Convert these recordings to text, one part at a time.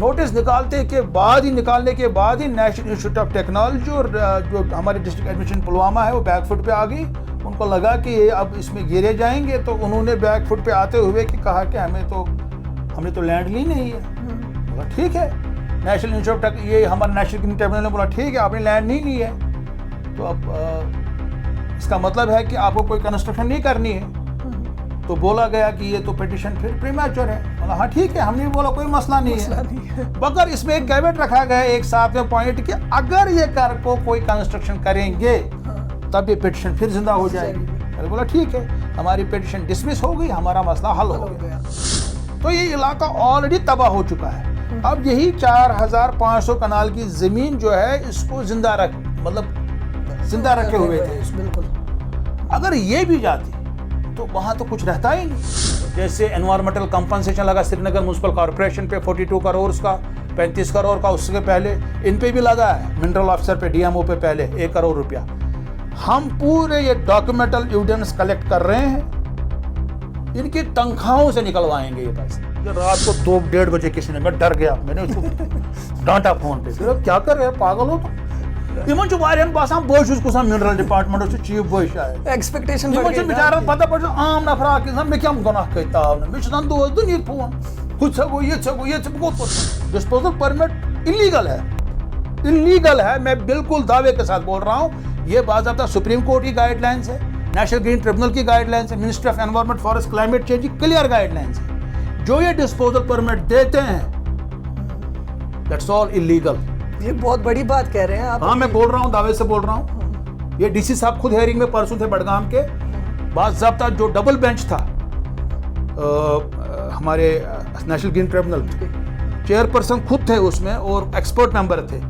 Notice نکالنے کے بعد ہی نیشنل انسٹیٹیوٹ آف ٹیکنالوجی اور جو ہمارے ڈسٹرکٹ ایڈمنسٹریشن پلوامہ ہے وہ بیک فٹ پہ آ گئی. ان کو لگا کہ یہ اب اس میں گرے جائیں گے, تو انہوں نے بیک فٹ پہ آتے ہوئے کہا کہ ہم نے تو لینڈ لی نہیں ہے. بولا ٹھیک ہے, نیشنل انسٹیٹیوٹ یہ ہمارا نیشنل گرین ٹریبونل نے بولا ٹھیک ہے آپ نے لینڈ نہیں لی ہے, تو اب اس کا مطلب ہے کہ آپ کو کوئی کنسٹرکشن نہیں کرنی ہے. تو بولا گیا کہ یہ تو پیٹیشن پھر پریمیچور ہے. بولا ہاں ٹھیک ہے, ہم نے بولا کوئی مسئلہ نہیں ہے, مگر اس میں ایک کیویٹ رکھا گیا ایک ساتھ میں پوائنٹ کہ اگر یہ کر کو کوئی کنسٹرکشن کریں گے تب یہ پیٹیشن پھر زندہ ہو جائے گی. بولا ٹھیک ہے, ہماری پیٹیشن ڈسمس ہو گئی, ہمارا مسئلہ حل ہو گیا. تو یہ علاقہ آلریڈی تباہ ہو چکا ہے. اب یہی 4500 کنال کی زمین جو ہے اس کو زندہ رکھے ہوئے تھے. بالکل, اگر یہ بھی جاتی تو وہاں تو کچھ رہتا ہی نہیں. جیسے انوائرمنٹل کمپنسیشن لگا سری نگر میونسپل کارپوریشن پہ 42 کروڑ کا, 35 کروڑ کا اس کے پہلے ان پہ بھی لگا ہے, منرل آفیسر پہ ڈی ایم او پہ پہلے 1 کروڑ روپیہ. ہم پورے یہ ڈاکومنٹل ایویڈنس کلیکٹ کر رہے ہیں, ان کی تنخواہوں سے نکلوائیں گے یہ پیسے. رات کو 2-1:30 بجے کسی نے, میں ڈر گیا, میں نے اس کو ڈانٹا فون پہ, کیا کر رہے ہیں, پاگل ہو تو. تمن وارن باسان بہت چھس کسان منرل ڈپارٹمنٹ چیف بہت شاید ایکسپیکٹیشن تمن بچارا پتہ پہ عام نفر اکھ مے کم گناہ کر تاو مے چھ دوس دن یہ فون ہو گو یہ ڈسپوزل پرمٹ انلیگل ہے. میں بالکل دعوے کے ساتھ بول رہا ہوں, یہ باضابطہ سپریم کورٹ کی گائیڈ لائنس ہے, نیشنل گرین ٹریبونل کی گائیڈ لائنس ہے, ministry of environment forest climate change کی کلیئر گائیڈ لائنس ہے. جو یہ ڈسپوزل پرمٹ دیتے ہیں دیٹس آل انلیگل. یہ بہت بڑی بات کہہ رہے ہیں آپ. ہاں میں بول رہا ہوں, دعوے سے بول رہا ہوں. یہ ڈی سی صاحب خود ہیئرنگ میں پرسوں تھے بڈگام کے. باضابطہ جو ڈبل بینچ تھا ہمارے national green tribunal, chair person خود تھے اس میں اور ایکسپرٹ ممبر تھے.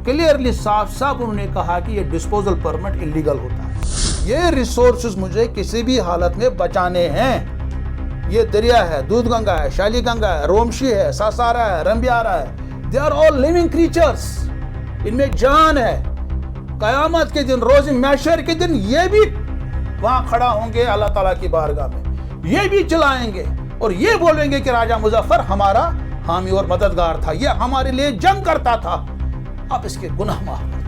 کلیئرلی صاف انہوں نے کہا کہ یہ ڈسپوزل پرمٹ انلیگل ہوتا ہے. یہ ریسورسز مجھے کسی بھی حالت میں بچانے ہیں. یہ دریا ہے, دودھ گنگا ہے, شالی گنگا ہے, رومشی ہے, ساسارا ہے, رمبیارا ہے. They are all living creatures. ان میں جان ہے. قیامت کے دن, روز محشر کے دن یہ بھی وہاں کھڑا ہوں گے اللہ تعالیٰ کی بارگاہ میں, یہ بھی چلائیں گے اور یہ بولیں گے کہ راجہ مظفر ہمارا حامی اور مددگار تھا, یہ ہمارے لیے جنگ کرتا تھا, اب اس کے گناہ معاف کر دو.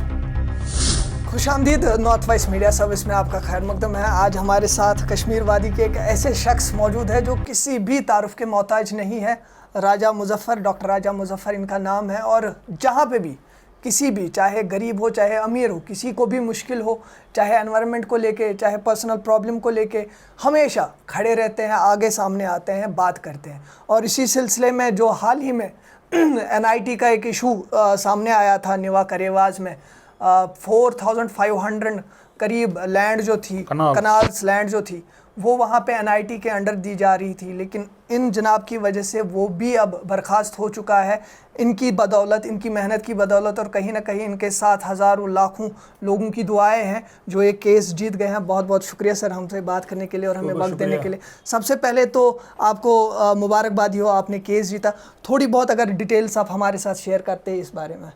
خوش آمدید نارتھ وائس میڈیا سروس میں آپ کا خیر مقدم ہے. آج ہمارے ساتھ کشمیر وادی کے ایک ایسے شخص موجود ہے جو کسی بھی تعارف کے محتاج نہیں ہے. راجہ مظفر, ڈاکٹر راجہ مظفر ان کا نام ہے, اور جہاں پہ بھی کسی بھی, چاہے غریب ہو چاہے امیر ہو, کسی کو بھی مشکل ہو, چاہے انوائرمنٹ کو لے کے چاہے پرسنل پرابلم کو لے کے, ہمیشہ کھڑے رہتے ہیں, آگے سامنے آتے ہیں, بات کرتے ہیں. اور اسی سلسلے میں جو حال ہی میں NIT کا ایک ایشو سامنے آیا تھا نیوا کریواز میں, 4500 قریب لینڈ جو تھی, کنالز لینڈ جو تھی, وہ وہاں پہ NIT کے انڈر دی جا رہی تھی, لیکن ان جناب کی وجہ سے وہ بھی اب برخاست ہو چکا ہے. ان کی بدولت, ان کی محنت کی بدولت, اور کہیں نہ کہیں ان کے ساتھ ہزاروں لاکھوں لوگوں کی دعائیں ہیں جو یہ کیس جیت گئے ہیں. بہت بہت شکریہ سر ہم سے بات کرنے کے لیے اور ہمیں وقت دینے کے لیے. سب سے پہلے تو آپ کو مبارکبادی ہو, آپ نے کیس جیتا. تھوڑی بہت اگر ڈیٹیلز آپ ہمارے ساتھ شیئر کرتے ہیں اس بارے میں.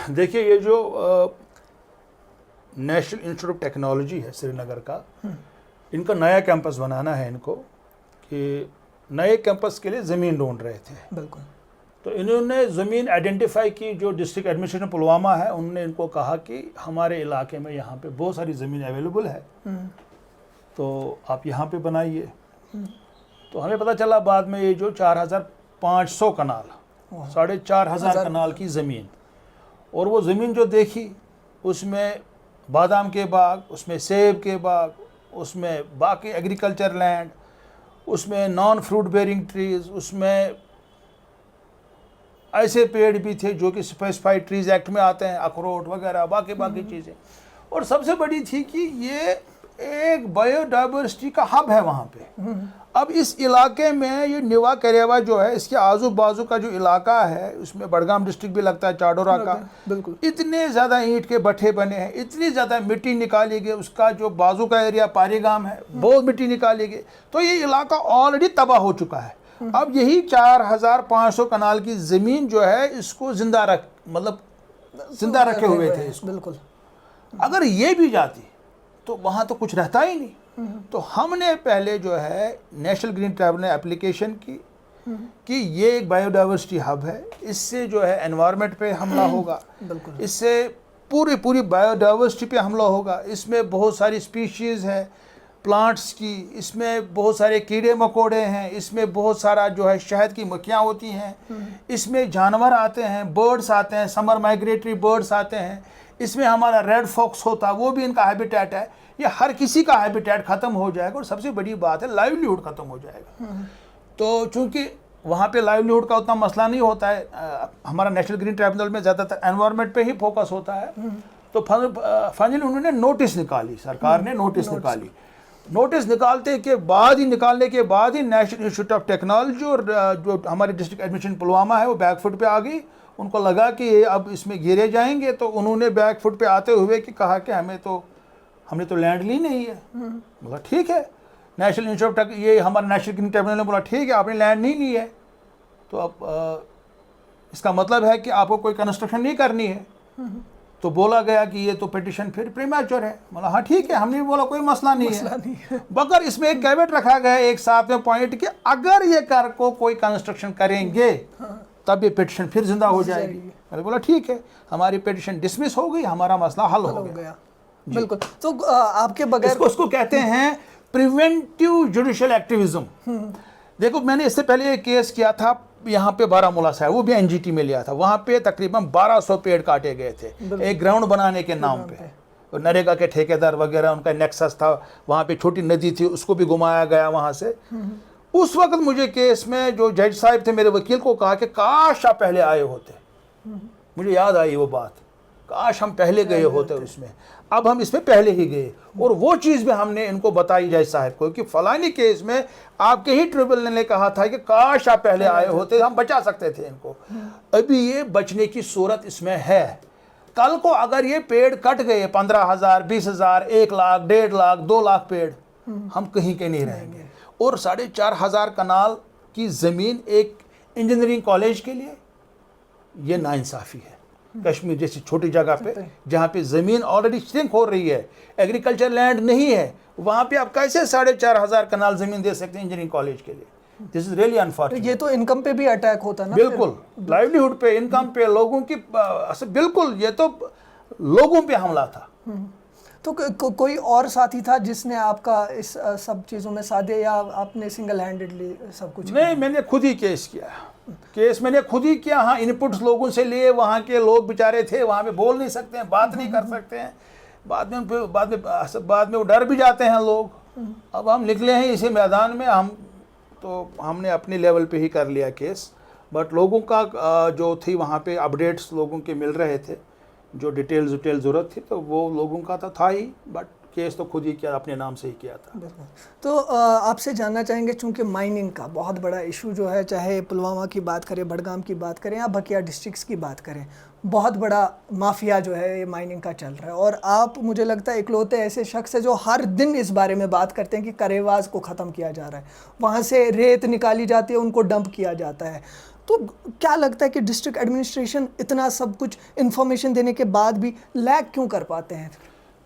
دیکھیے, یہ جو نیشنل انسٹیٹیوٹ آف ٹیکنالوجی ہے سری نگر کا, ان کا نیا کیمپس بنانا ہے ان کو, کہ نئے کیمپس کے لیے زمین ڈھونڈ رہے تھے. بالکل. تو انہوں نے زمین آئیڈینٹیفائی کی, جو ڈسٹرکٹ ایڈمنسٹریشن پلوامہ ہے انہوں نے ان کو کہا کہ ہمارے علاقے میں یہاں پہ بہت ساری زمین اویلیبل ہے, تو آپ یہاں پہ بنائیے. تو ہمیں پتہ چلا بعد میں یہ جو 4500 کنال, 4500 کنال کی زمین, اور وہ زمین جو دیکھی اس میں بادام کے باغ, اس میں سیب کے باغ, اس میں باقی ایگریکلچر لینڈ, اس میں نان فروٹ بیئرنگ ٹریز, اس میں ایسے پیڑ بھی تھے جو کہ اسپیسیفائڈ ٹریز ایکٹ میں آتے ہیں, اخروٹ وغیرہ باقی چیزیں. اور سب سے بڑی تھی کہ یہ ایک بایو ڈائیورسٹی کا ہب ہے وہاں پہ. اب اس علاقے میں یہ نیوا کریوا جو ہے, اس کے آزو بازو کا جو علاقہ ہے, اس میں بڈگام ڈسٹرکٹ بھی لگتا ہے, چاڈورا کا, بالکل اتنے زیادہ اینٹ کے بٹھے بنے ہیں, اتنی زیادہ مٹی نکالی گئی. اس کا جو بازو کا ایریا پاری گام ہے, بہت مٹی نکالی گئی. تو یہ علاقہ آلریڈی تباہ ہو چکا ہے. اب یہی 4500 کنال کی زمین جو ہے اس کو زندہ رکھے ہوئے تھے. بالکل. اگر یہ بھی جاتی تو وہاں تو کچھ رہتا ہی نہیں. تو ہم نے پہلے جو ہے نیشنل گرین ٹریبونل نے اپلیکیشن کی, کہ یہ ایک بایو ڈائیورسٹی ہب ہے، اس سے جو ہے انوائرمنٹ پہ حملہ ہوگا، اس سے پوری بایو ڈائیورسٹی پہ حملہ ہوگا. اس میں بہت ساری اسپیشیز ہے پلانٹس کی، اس میں بہت سارے کیڑے مکوڑے ہیں، اس میں بہت سارا جو ہے شہد کی مکھیاں ہوتی ہیں، اس میں جانور آتے ہیں، برڈس آتے ہیں، سمر مائگریٹری برڈس آتے ہیں، اس میں ہمارا ریڈ فاکس ہوتا ہے، وہ بھی ان کا ہیبیٹیٹ ہے. یہ ہر کسی کا ہیبیٹیٹ ختم ہو جائے گا، اور سب سے بڑی بات ہے لائیولیہوڈ ختم ہو جائے گا. تو چونکہ وہاں پہ لائیولیہوڈ کا اتنا مسئلہ نہیں ہوتا ہے، ہمارا نیشنل گرین ٹریبونل میں زیادہ تر انوائرمنٹ پہ ہی فوکس ہوتا ہے. تو فائنلی انہوں نے نوٹس نکالی، سرکار نے نوٹس نکالی. نوٹس نکالنے کے بعد ہی نیشنل انسٹیٹیوٹ آف ٹیکنالوجی اور جو ہمارے ڈسٹرکٹ ایڈمنسٹریشن پلوامہ ہے وہ بیک فٹ پہ آ گئی. ان کو لگا کہ یہ اب اس میں گھیرے جائیں گے، تو انہوں نے بیک فٹ پہ آتے ہوئے کہ کہا کہ ہم نے تو لینڈ لی نہیں ہے. بولا ٹھیک ہے، نیشنل انسٹیٹیوٹ یہ ہمارا نیشنل گرین ٹریبونل نے بولا ٹھیک ہے آپ نے لینڈ نہیں لی ہے، تو اب اس کا مطلب ہے کہ آپ کو کوئی کنسٹرکشن نہیں کرنی ہے. تو بولا گیا کہ یہ تو پیٹیشن پھر پریمیچور ہے. بولا ہاں ٹھیک ہے، ہم نے بولا کوئی مسئلہ نہیں ہے، مگر اس میں ایک کیویٹ رکھا گیا ہے، ایک 7ویں پوائنٹ کہ اگر یہ کر کو کوئی کنسٹرکشن کریں گے تب یہ پیٹیشن پھر زندہ ہو جائے گی. میں نے بولا ٹھیک ہے، ہماری پیٹیشن ڈسمس ہو گئی، ہمارا مسئلہ حل ہو گیا. بالکل. تو آپ کے بغیر اس کو کہتے ہیں پریونٹیو جوڈیشل ایکٹیویزم. دیکھو میں نے اس سے پہلے ایک کیس کیا تھا یہاں پہ بارہمولہ سے، وہ بھی این جی ٹی میں لیا تھا. وہاں پہ تقریباً 1200 پیڑ کاٹے گئے تھے ایک گراؤنڈ بنانے کے نام پہ. نریگا کے ٹھیکیدار وغیرہ ان کا نیکسس تھا، وہاں پہ چھوٹی ندی تھی اس کو بھی گھمایا گیا وہاں سے. اس وقت مجھے کیس میں جو جج صاحب تھے میرے وکیل کو کہا کہ کاش آپ پہلے آئے ہوتے. مجھے یاد آئی وہ بات، کاش ہم پہلے گئے ہوتے اس میں. اب ہم اس میں پہلے ہی گئے، اور وہ چیز بھی ہم نے ان کو بتائی جج صاحب کو کہ فلانی کیس میں آپ کے ہی ٹریبونل نے کہا تھا کہ کاش آپ پہلے آئے ہوتے، ہم بچا سکتے تھے ان کو. ابھی یہ بچنے کی صورت اس میں ہے. کل کو اگر یہ پیڑ کٹ گئے 15,000 20,000 1 لاکھ 1.5 لاکھ 2 لاکھ پیڑ، ہم کہیں کے نہیں رہیں گے. اور 4,500 کنال کی زمین ایک انجینئرنگ کالج کے لیے یہ ناانصافی ہے. کشمیر جیسی چھوٹی جگہ پہ جہاں پہ زمین آلریڈی شرنک ہو رہی ہے، ایگریکلچر لینڈ نہیں ہے، وہاں پہ آپ کیسے 4,500 کنال زمین دے سکتے ہیں انجینئرنگ کالج کے لیے؟ دس از ریئلی انفارچونیٹ. یہ تو انکم پہ بھی اٹیک ہوتا ہے نا. بالکل، لائیولیہوڈ پہ، انکم پہ، لوگوں کی، بالکل یہ تو لوگوں پہ حملہ تھا. تو کوئی اور ساتھی تھا جس نے آپ کا اس سب چیزوں میں ساتھ دیا، یا آپ نے سنگل ہینڈڈلی سب کچھ؟ نہیں، میں نے خود ہی کیس کیا. میں نے خود ہی کیا. ہاں انپٹس لوگوں سے لیے، وہاں کے لوگ بیچارے تھے وہاں پہ بول نہیں سکتے ہیں، بات نہیں کر سکتے ہیں. بعد میں وہ ڈر بھی جاتے ہیں لوگ. اب ہم نکلے ہیں اسی میدان میں، ہم نے اپنے لیول پہ ہی کر لیا کیس. بٹ لوگوں کا جو تھی وہاں پہ اپڈیٹس لوگوں کے مل رہے تھے، جو ڈیٹیل ضرورت تھی تو وہ لوگوں کا تو تھا ہی، بٹ کیس تو خود ہی کیا، اپنے نام سے ہی کیا تھا. تو آپ سے جاننا چاہیں گے، چونکہ مائننگ کا بہت بڑا ایشو جو ہے، چاہے پلوامہ کی بات کریں، بڑگام کی بات کریں یا بقیہ ڈسٹرکٹس کی بات کریں، بہت بڑا مافیا جو ہے یہ مائننگ کا چل رہا ہے. اور آپ مجھے لگتا ہے اکلوتے ایسے شخص ہے جو ہر دن اس بارے میں بات کرتے ہیں کہ کریواز کو ختم کیا جا رہا ہے، وہاں سے ریت نکالی جاتی ہے، ان کو ڈمپ کیا جاتا ہے. تو کیا لگتا ہے کہ ڈسٹرکٹ ایڈمنسٹریشن اتنا سب کچھ انفارمیشن دینے کے بعد بھی لیک کیوں کر پاتے ہیں؟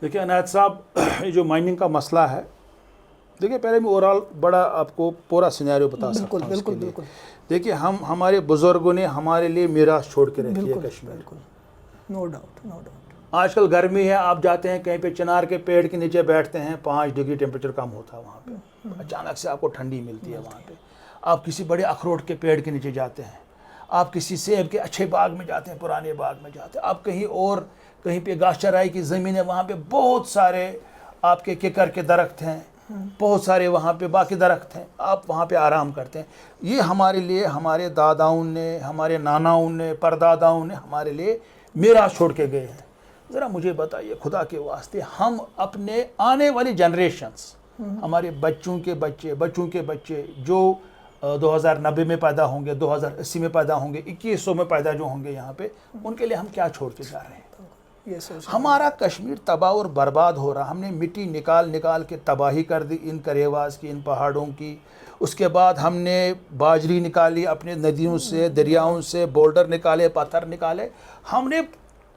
دیکھیں عنایت صاحب، یہ جو مائننگ کا مسئلہ ہے، دیکھیں پہلے میں اوورال بڑا آپ کو پورا سینیریو بتا سکتا ہوں. بالکل. دیکھیں ہمارے بزرگوں نے ہمارے لیے میراث چھوڑ کے رکھی ہے کشمیر. No doubt. آج کل گرمی ہے، آپ جاتے ہیں کہیں پہ چنار کے پیڑ کے نیچے بیٹھتے ہیں، 5 ڈگری ٹیمپریچر کم ہوتا ہے وہاں پہ، اچانک سے آپ کو ٹھنڈی ملتی ہے وہاں پہ. آپ کسی بڑے اخروٹ کے پیڑ کے نیچے جاتے ہیں، آپ کسی سیب کے اچھے باغ میں جاتے ہیں، پرانے باغ میں جاتے ہیں، آپ کہیں پہ گھاس چرائی کی زمین ہے، وہاں پہ بہت سارے آپ کے ککر کے درخت ہیں، بہت سارے وہاں پہ باقی درخت ہیں، آپ وہاں پہ آرام کرتے ہیں. یہ ہمارے لیے ہمارے داداؤں نے، ہمارے ناناؤں نے، پرداداؤں نے ہمارے لیے میراث چھوڑ کے گئے ہیں. ذرا مجھے بتائیے خدا کے واسطے، ہم اپنے آنے والی جنریشنز، ہمارے بچوں کے بچے جو 2090 میں پیدا ہوں گے، 2080 میں پیدا ہوں گے، 2100 میں پیدا جو ہوں گے یہاں پہ، ان کے لیے ہم کیا چھوڑ کے جا رہے ہیں؟ ہمارا کشمیر تباہ اور برباد ہو رہا. ہم نے مٹی نکال کے تباہی کر دی ان کریواز کی، ان پہاڑوں کی. اس کے بعد ہم نے باجری نکالی اپنے ندیوں سے، دریاؤں سے، بولڈر نکالے، پتھر نکالے. ہم نے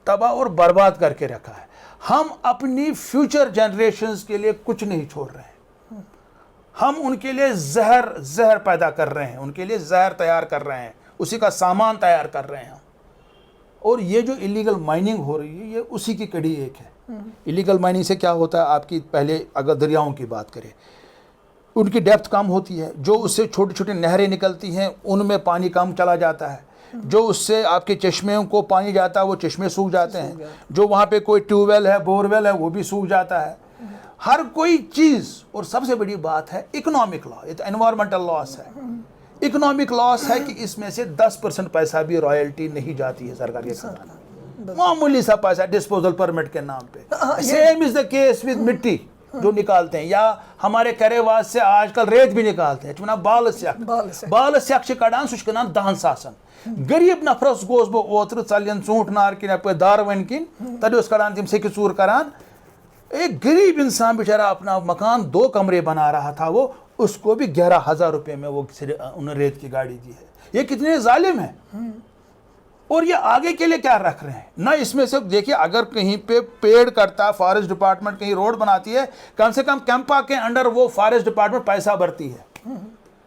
تباہ اور برباد کر کے رکھا ہے. ہم اپنی فیوچر جنریشنز کے لیے کچھ نہیں چھوڑ رہے ہیں. ہم ان کے لیے زہر پیدا کر رہے ہیں, ان کے لیے زہر تیار کر رہے ہیں, اسی کا سامان تیار کر رہے ہیں. اور یہ جو ایلیگل مائننگ ہو رہی ہے یہ اسی کی کڑی ایک ہے. ایلیگل مائننگ سے کیا ہوتا ہے, آپ کی پہلے اگر دریاؤں کی بات کریں, ان کی ڈیپتھ کم ہوتی ہے, جو اس سے چھوٹی چھوٹی نہریں نکلتی ہیں ان میں پانی کم چلا جاتا ہے, جو اس سے آپ کے چشمے کو پانی جاتا ہے وہ چشمے سوکھ جاتے ہیں, جو وہاں پہ کوئی ٹیوب ویل ہے, بور ویل ہے, وہ بھی سوکھ جاتا ہے. ہر کوئی چیز, اور سب سے بڑی بات ہے اکنامک لا, یہ تو انوائرمنٹل لاس ہے. اکنامک لاس ہے کہ اس میں سے 10% پیسہ بھی رائلٹی نہیں جاتی ہے سرکار کے خزانہ, معمولی سا پیسہ ڈسپوزل پرمٹ کے نام پہ. Same as the case with مٹی جو نکالتے ہیں, یا ہمارے کرے واس سے آج کل ریت بھی نکالتے ہیں, چونہ بال سیک کڑان سہ کڑان 10 ساسن. غریب نفرس گوس بہ اوتر ژلین ژوٗنٛٹھ نار کن اپ دارون کن, تتہ کڑان تم سیکہ ژور کران. ایک غریب انسان بیچارہ اپنا مکان 2 کمرے بنا رہا تھا, وہ اس کو بھی 11,000 روپے میں وہ انہیں ریت کی گاڑی دی ہے. یہ کتنے ظالم ہیں, اور یہ آگے کے لیے کیا رکھ رہے ہیں. نہ اس میں سے دیکھیے, اگر کہیں پہ پیڑ کرتا, فارسٹ ڈپارٹمنٹ کہیں روڈ بناتی ہے, کم سے کم کیمپا کے انڈر وہ فارسٹ ڈپارٹمنٹ پیسہ بھرتی ہے.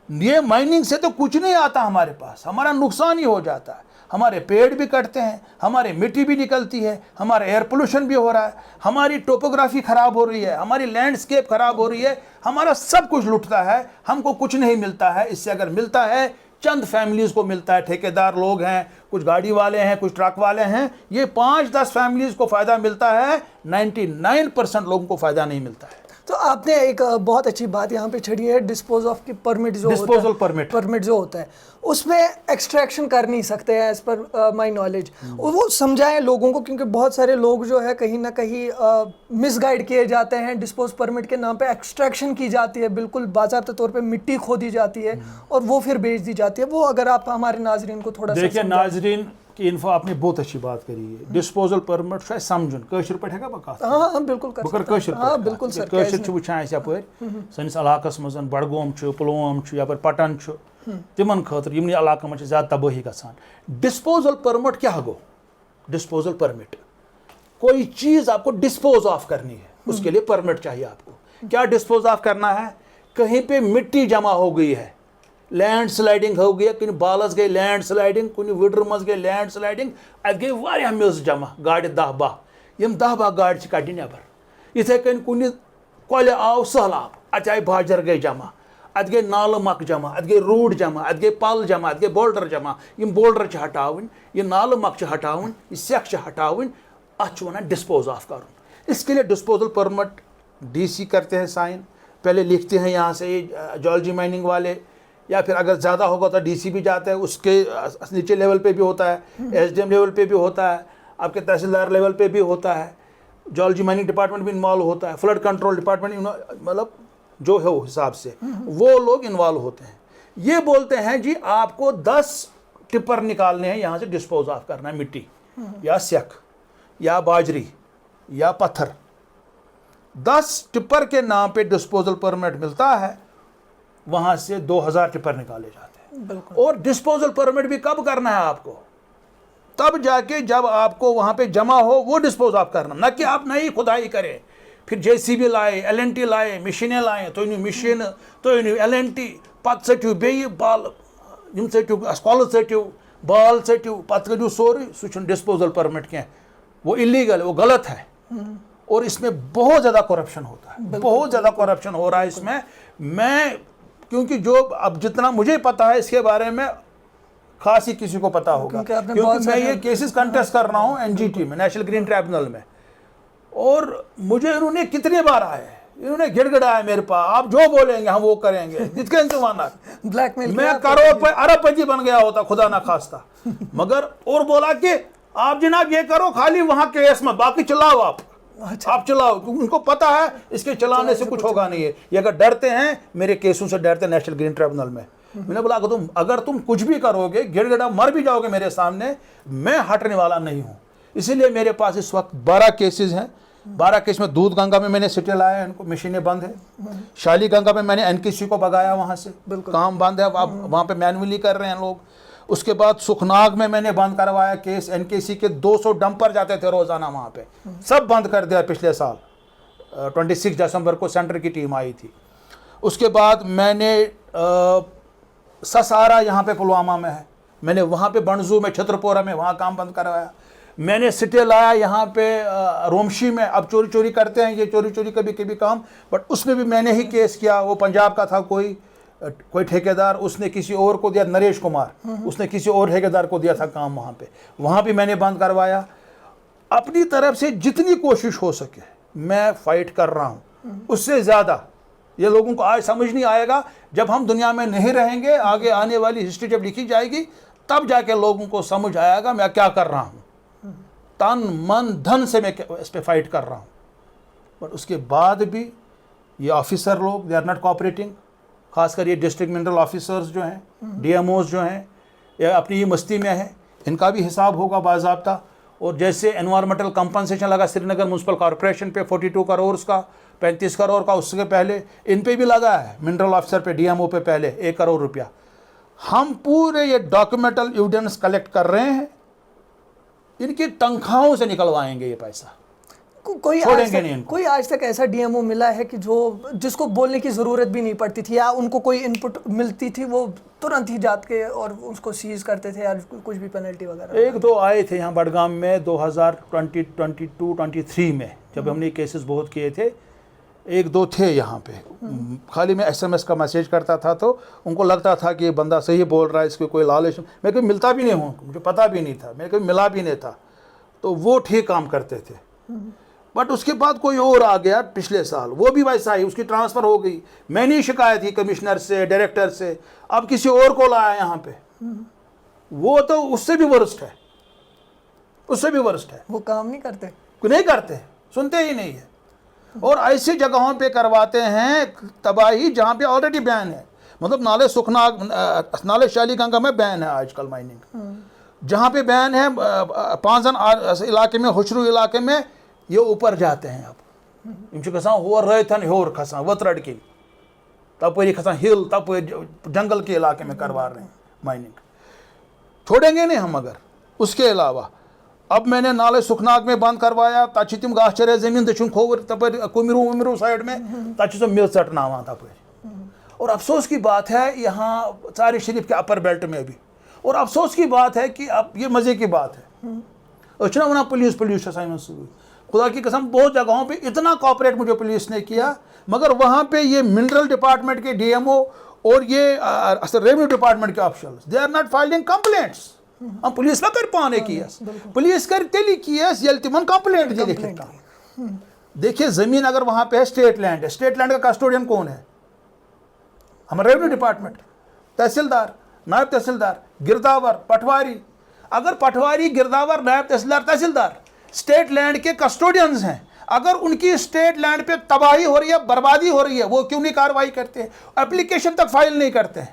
یہ مائننگ سے تو کچھ نہیں آتا ہمارے پاس, ہمارا نقصان ہی ہو جاتا ہے. ہمارے پیڑ بھی کٹتے ہیں, ہمارے مٹی بھی نکلتی ہے, ہمارا ایئر پولوشن بھی ہو رہا ہے, ہماری ٹوپوگرافی خراب ہو رہی ہے, ہماری لینڈسکیپ خراب ہو رہی ہے, ہمارا سب کچھ لٹتا ہے, ہم کو کچھ نہیں ملتا ہے. اس سے اگر ملتا ہے چند فیملیز کو ملتا ہے, ٹھیکیدار لوگ ہیں, کچھ گاڑی والے ہیں, کچھ ٹرک والے ہیں, یہ 5-10 فیملیز کو فائدہ ملتا ہے, 99% لوگوں کو فائدہ نہیں ملتا ہے. تو آپ نے ایک بہت اچھی بات یہاں پہ چھڑی ہے, ڈسپوز آف کی پرمٹ جو ڈسپوزل پرمٹ جو ہوتا ہے, اس میں ایکسٹریکشن کر نہیں سکتے ہیں ایز پر مائی نالج. وہ سمجھائیں لوگوں کو, کیونکہ بہت سارے لوگ جو ہے کہیں نہ کہیں مس گائیڈ کیے جاتے ہیں. ڈسپوز پرمٹ کے نام پہ ایکسٹریکشن کی جاتی ہے, بالکل باضابطہ طور پہ مٹی کھودی جاتی ہے اور وہ پھر بیچ دی جاتی ہے. وہ اگر آپ ہمارے ناظرین کو تھوڑا سا دیکھیں, ناظرین کی انفو آپ نے بہت اچھی بات کری ہے. ڈسپوزل پرمٹ ہے سمجھن کاشر پہ ہیکا بکات. ہاں بالکل بکر کاشر پہ. ہاں بالکل سر, کاشر چھ وچھان اس یپر سنس علاقس مز بڑگوم چھ, پلووم چھ, یپر پٹن چھ, تمن خاطر یمنی علاقہ مجھ زیادہ تباہی گژھان. ڈسپوزل پرمٹ کیا گو؟ ڈسپوزل پرمٹ کوئی چیز آپ کو ڈسپوز آف کرنی ہے, اس کے لیے پرمٹ چاہیے آپ کو. کیا ڈسپوز آف کرنا ہے؟ کہیں پہ مٹی جمع ہو گئی ہے, لینڈ سلائڈنگ ہو گئی, کن بالس گئی لینڈ سلائڈنگ, کن وڈر مز گئی لینڈ سلائڈنگ, ات گئی واریاہ میز جمع, گاڑی 10-12, یم 10-12 گاڑی چھ کڑنہ نیبر. اتھے کن کن کۄلہِ آو سہلاب, ات آئی باجر گئی جمع, ات گئی نالہ مک جمع, ات گئی روڈ جمع, ات گئی پل جمع, ات گئی بولڈر جمع. یم بولڈر چھ ہٹاون, یہ نالہ مک چھ ہٹاون, یہ سیکھ چھ ہٹاون, ات چھ ونان ڈسپوز آف کرن. اس کے لیے ڈسپوزل پرمٹ DC کرتے ہیں سائن, پہلے لکھتے ہیں یہاں سے جیولوجی مائننگ والے, یا پھر اگر زیادہ ہوگا تو DC بھی جاتا ہے, اس کے نیچے لیول پہ بھی ہوتا ہے, SDM لیول پہ بھی ہوتا ہے, آپ کے تحصیلدار لیول پہ بھی ہوتا ہے, جیولوجی مائننگ ڈپارٹمنٹ بھی انوالو ہوتا ہے, فلڈ کنٹرول ڈپارٹمنٹ, مطلب جو ہے وہ حساب سے وہ لوگ انوالو ہوتے ہیں. یہ بولتے ہیں جی آپ کو 10 ٹپر نکالنے ہیں یہاں سے, ڈسپوز آف کرنا ہے مٹی یا سیک یا باجری یا پتھر. 10 ٹپر کے نام پہ ڈسپوزل پرمٹ ملتا ہے, وہاں سے 2000 ٹپر نکالے جاتے ہیں. اور ڈسپوزل پرمٹ بھی کب کرنا ہے آپ کو؟ تب جا کے جب آپ کو وہاں پہ جمع ہو وہ ڈسپوز آف کرنا, نہ کہ آپ نئی کھدائی کریں, پھر JCB لائے, LNT لائے, مشینیں لائیں, تو مشین تو LNT, پتہ ژٹو بیٚیہِ بال, یم ژٹو کۄلہٕ ژٹو, بال ژٹو, پتہ کٔرِو سورُے, سُہ چھُنہٕ ڈسپوزل پرمٹ کینٛہہ, وہ الیگل, وہ غلط ہے. اور اس میں بہت زیادہ کرپشن ہوتا ہے, بہت زیادہ کرپشن ہو رہا ہے اس میں کیونکہ جو اب جتنا مجھے پتا ہے اس کے بارے میں خاص ہی کسی کو پتا ہوگا, کیونکہ میں یہ کیسز کنٹیسٹ کر رہا ہوں NGT میں, نیشنل گرین ٹریبونل میں, اور مجھے انہوں نے کتنی بار آئے, انہوں نے گڑ گڑایا میرے پاس, آپ جو بولیں گے ہم وہ کریں گے, جس کے انتظامات, میں کروڑ ارب پتی بن گیا ہوتا خدا نہ خواستہ, مگر اور بولا کہ آپ جناب یہ کرو, خالی وہاں کیس میں, باقی چلاؤ آپ چلاؤ, ان کو پتا ہے اس کے چلانے سے کچھ ہوگا نہیں ہے. یہ اگر ڈرتے ہیں, میرے کیسوں سے ڈرتے ہیں نیشنل گرین ٹریبونل میں. میں نے بولا اگر تم کچھ بھی کرو گے, گڑ گڑا مر بھی جاؤ گے میرے سامنے, میں ہٹنے والا نہیں ہوں. اسی لیے میرے پاس اس وقت 12 کیسز ہیں. 12 کیس میں دودھ گنگا میں نے سٹے لایا, ان کو مشینیں بند ہیں. شالی گنگا میں نے NKC کو بگایا, وہاں سے کام بند ہے, اب وہاں پہ مینولی کر رہے ہیں لوگ. اس کے بعد سکھناگ میں نے بند کروایا کیس, NKC کے 200 ڈمپر جاتے تھے روزانہ وہاں پہ, سب بند کر دیا پچھلے سال. 26 دسمبر کو سینٹر کی ٹیم آئی تھی. اس کے بعد میں نے سسارا یہاں پہ پلوامہ میں ہے، میں نے وہاں پہ بنزو میں چھترپورہ میں وہاں کام بند کروایا. میں نے سٹے لایا یہاں پہ رومشی میں. اب چوری چوری کرتے ہیں یہ چوری کبھی کبھی کام، بٹ اس میں بھی میں نے ہی کیس کیا. وہ پنجاب کا تھا کوئی ٹھیکیدار، اس نے کسی اور کو دیا، نریش کمار، اس نے کسی اور ٹھیکیدار کو دیا تھا کام وہاں پہ. وہاں بھی میں نے بند کروایا. اپنی طرف سے جتنی کوشش ہو سکے میں فائٹ کر رہا ہوں، اس سے زیادہ. یہ لوگوں کو آج سمجھ نہیں آئے گا. جب ہم دنیا میں نہیں رہیں گے، آگے آنے والی ہسٹری جب لکھی جائے گی تب جا کے لوگوں کو سمجھ آئے گا میں کیا کر رہا ہوں. تن من دھن سے میں اس پہ فائٹ کر رہا ہوں. بٹ اس کے بعد بھی یہ آفیسر لوگ دے آر ناٹ کوآپریٹنگ. خاص کر یہ ڈسٹرکٹ منرل آفیسرز جو ہیں، ڈی ایم اوز جو ہیں، یہ اپنی یہ مستی میں ہیں. ان کا بھی حساب ہوگا باضابطہ. اور جیسے انوائرمنٹل کمپنسیشن لگا سری نگر میونسپل کارپوریشن پہ 42 کروڑ کا، 35 کروڑ کا، اس کے پہلے ان پہ بھی لگا ہے منرل آفیسر پہ، ڈی ایم او پہ پہلے 1 کروڑ روپیہ. ہم پورے یہ ڈاکیومنٹل ایویڈنس کلیکٹ کر رہے ہیں. ان کی تنخواہوں سے نکلوائیں گے یہ پیسہ، کوئی آج تک ایسا ڈی ایم او ملا ہے کہ جس کو بولنے کی ضرورت بھی نہیں پڑتی تھی، یا ان کو کوئی ان پٹ ملتی تھی وہ ترنت ہی جات کے اور اس کو سیز کرتے تھے، یا کچھ بھی پینلٹی وغیرہ؟ 1-2 آئے تھے یہاں بڈگام میں 2022-23 میں، جب ہم نے کیسز بہت کیے تھے. 1-2 تھے یہاں پہ. خالی میں SMS کا میسیج کرتا تھا تو ان کو لگتا تھا کہ یہ بندہ صحیح بول رہا ہے، اس کو کوئی لالچ. میں کبھی ملتا بھی نہیں ہوں، مجھے پتہ بھی نہیں تھا، میں کبھی ملا بھی نہیں تھا. تو وہ ٹھیک کام کرتے تھے. بٹ اس کے بعد کوئی اور آ گیا پچھلے سال، وہ بھی ویسا ہی، اس کی ٹرانسفر ہو گئی. میں نے شکایت کی کمشنر سے، ڈائریکٹر سے. اب کسی اور کو لایا یہاں پہ، وہ تو اس سے بھی ورسٹ ہے، اس سے بھی ورسٹ ہے. وہ کام نہیں کرتے، سنتے ہی نہیں ہے. اور ایسی جگہوں پہ کرواتے ہیں تباہی جہاں پہ آلریڈی بین ہے. مطلب نالے سکھناگ، نالے شالی گنگا میں بین ہے آج کل مائننگ. جہاں پہ بین ہے پانزن علاقے میں، ہوشرو علاقے میں، یہ اوپر جاتے ہیں. اب ان سے کھسان ہور رہتن ہور کھسان وترڑ کی تپری کھسان ہل تپری جنگل کے علاقے میں کروا رہے ہیں مائننگ. چھوڑیں گے نہیں ہم. مگر اس کے علاوہ اب میں نے نالے سکھناگ میں بند کروایا. تب تم گاہ چرے زمین دچھن کھوور تپر کمرو ومرو سائڈ میں، تب سو مل ژٹناوان تپر. اور افسوس کی بات ہے یہاں ژارِ شریف کے اپر بیلٹ میں بھی. اور افسوس کی بات ہے کہ اب یہ مزے کی بات ہے، اچھا نا پولیس خدا کی قسم بہت جگہوں پہ اتنا کوآپریٹ مجھے پولیس نے کیا، مگر وہاں پہ یہ منرل ڈپارٹمنٹ کے ڈی ایم او اور یہ ریونیو ڈپارٹمنٹ کے officials they are not filing complaints. ہم پولیس ما کر پانے کیس، پولیس کر تیلی کیس یل تمن کمپلینٹ دی لکھت. دیکھیے زمین اگر وہاں پہ ہے اسٹیٹ لینڈ ہے، اسٹیٹ لینڈ کا کسٹوڈین کون ہے؟ ہمارا ریونیو ڈپارٹمنٹ، تحصیلدار، نائب تحصیلدار، گرداور، پٹواری. اگر پٹواری، گرداور، نائب تحصیلدار، تحصیلدار اسٹیٹ لینڈ کے کسٹوڈینز ہیں، اگر ان کی اسٹیٹ لینڈ پہ تباہی ہو رہی ہے، بربادی ہو رہی ہے، وہ کیوں نہیں کارروائی کرتے ہیں؟ اپلیکیشن تک فائل نہیں کرتے ہیں.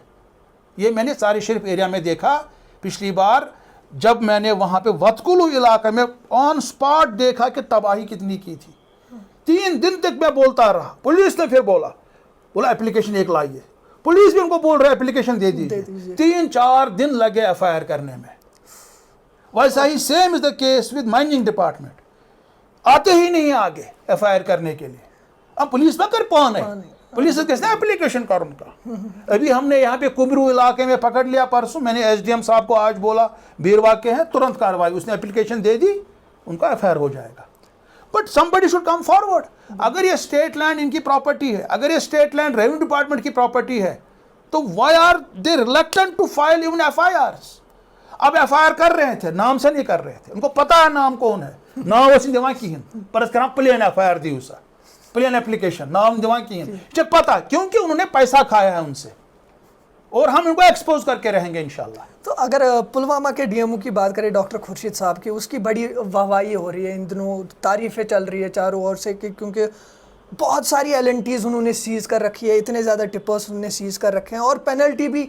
یہ میں نے ژارِ شریف ایریا میں دیکھا پچھلی بار جب میں نے وہاں پہ وتکلو علاقے میں آن سپاٹ دیکھا کہ تباہی کتنی کی تھی. 3 دن تک میں بولتا رہا. پولیس نے پھر بولا اپلیکیشن 1 لائیے. پولیس بھی ان کو بول رہا ہے اپلیکیشن دے دیجیے. 3-4 دن لگے FIR کرنے میں. ویسا ہی same as the case with mining department. آتے ہی نہیں آگے FIR کرنے کے لیے. اب پولیس میں کر پانے، پولیس کس نے اپلیکیشن کر ان کا. ابھی ہم نے یہاں پہ کمرو علاقے میں پکڑ لیا پرسوں. میں نے SDM صاحب کو آج بولا بیروا کے ہیں، ترنت کارروائی. اس نے اپلیکیشن دے دی، ان کا FIR ہو جائے گا. But somebody should come forward. اگر یہ اسٹیٹ لینڈ ان کی پراپرٹی ہے، اگر یہ اسٹیٹ لینڈ ریونیو ڈپارٹمنٹ کی پراپرٹی ہے، تو why are they reluctant to file even FIRs؟ اب FIR کر رہے تھے، نام سے نہیں کر رہے تھے. ان کو پتا ہے نام کون ہے، نام وہ دِوان کِہیٖنۍ، پرس کران پلین FIR دیو سا، پلین اپلیکیشن، نام دِوان کِہیٖنۍ. چھ پتا کیونکہ انہوں نے پیسہ کھایا ہے ان سے، اور ہم ان کو ایکسپوز کر کے رہیں گے انشاءاللہ. تو اگر پلوامہ کے ڈی ایم او کی بات کریں ڈاکٹر خورشید صاحب کی، اس کی بڑی واہواہی ہو رہی ہے ان دنوں، تعریفیں چل رہی ہے چاروں اور سے کہ کیونکہ بہت ساری LNTs انہوں نے سیز کر رکھی ہے، اتنے زیادہ ٹپرز انہوں نے سیز کر رکھے ہیں، اور پینلٹی بھی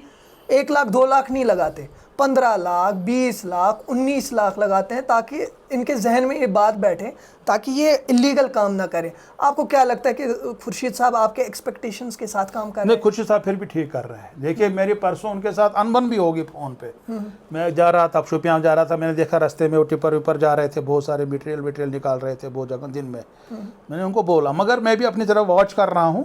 1 لاکھ 2 لاکھ نہیں لگاتے، 15 لاکھ 20 لاکھ 19 لاکھ لگاتے ہیں تاکہ ان کے ذہن میں یہ بات بیٹھے تاکہ یہ اللیگل کام نہ کریں. آپ کو کیا لگتا ہے کہ خورشید صاحب آپ کے ایکسپیکٹیشنز کے ساتھ کام کر رہے ہیں؟ نہیں، خورشید صاحب پھر بھی ٹھیک کر رہے ہیں. دیکھیے میری پرسوں ان کے ساتھ انبن بھی ہوگی فون پہ. میں جا رہا تھا، شوپیان جا رہا تھا، میں نے دیکھا راستے میں وہ ٹپر وپر جا رہے تھے، بہت سارے مٹیریل نکال رہے تھے بہت جگہ دن میں. میں نے ان کو بولا، مگر میں بھی اپنی طرف واچ کر رہا ہوں.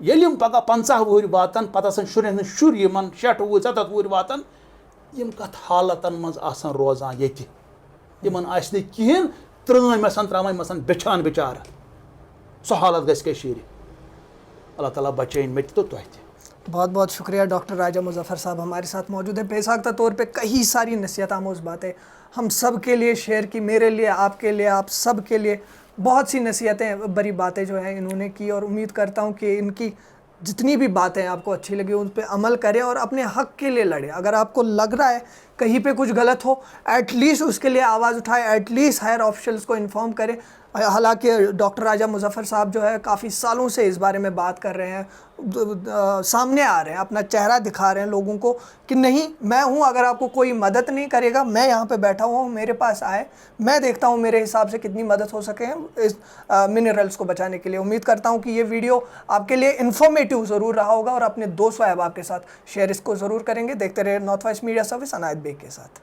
ییٚلہِ یِم پگہہ 50 وُہٕرۍ واتن پتہٕ آسن شُرٮ۪ن ہٕنٛدۍ شُرۍ یِمن 60 وُہٕرۍ 70 وُہٕرۍ واتن یِم کتھ حالتن منٛز آسن روزان ییٚتہِ یِمن آسہِ نہٕ کِہیٖنۍ ترٛٲمۍ آسن ترٛاوان یِم آسن بِچھان بِچارٕ سۄ حالت گژھِ کٔشیٖرِ اللہ تعالیٰ بچٲیِن مےٚ تہِ تہٕ تۄہہِ تہِ. بہت بہت شکریہ ڈاکٹر راجہ مظفر صاحب ہمارے ساتھ موجود ہے. بے ساختہ طور پہ کئی ساری نصیحت آموز باتیں ہم سب کے لیے شیئر کی, میرے لیے, آپ کے لیے, آپ سب کے لیے بہت سی نصیحتیں بڑی باتیں جو ہیں انہوں نے کی, اور امید کرتا ہوں کہ ان کی جتنی بھی باتیں آپ کو اچھی لگی ان پہ عمل کریں اور اپنے حق کے لیے لڑیں. اگر آپ کو لگ رہا ہے کہیں پہ کچھ غلط ہو ایٹ لیسٹ اس کے لیے آواز اٹھائیں, ایٹ لیسٹ ہائر آفیشلس کو انفارم کریں. حالانکہ ڈاکٹر راجہ مظفر صاحب جو ہے کافی سالوں سے اس بارے میں بات کر رہے ہیں, سامنے آ رہے ہیں, اپنا چہرہ دکھا رہے ہیں لوگوں کو کہ نہیں میں ہوں, اگر آپ کو کوئی مدد نہیں کرے گا میں یہاں پہ بیٹھا ہوا ہوں, میرے پاس آئے, میں دیکھتا ہوں میرے حساب سے کتنی مدد ہو سکے اس منرلس کو بچانے کے لیے. امید کرتا ہوں کہ یہ ویڈیو آپ کے لیے انفارمیٹیو ضرور رہا ہوگا اور اپنے دوست و احباب کے ساتھ شیئر اس کو ضرور کریں گے. دیکھتے رہے نارتھ ویسٹ میڈیا سروس عنایت بیگ کے ساتھ.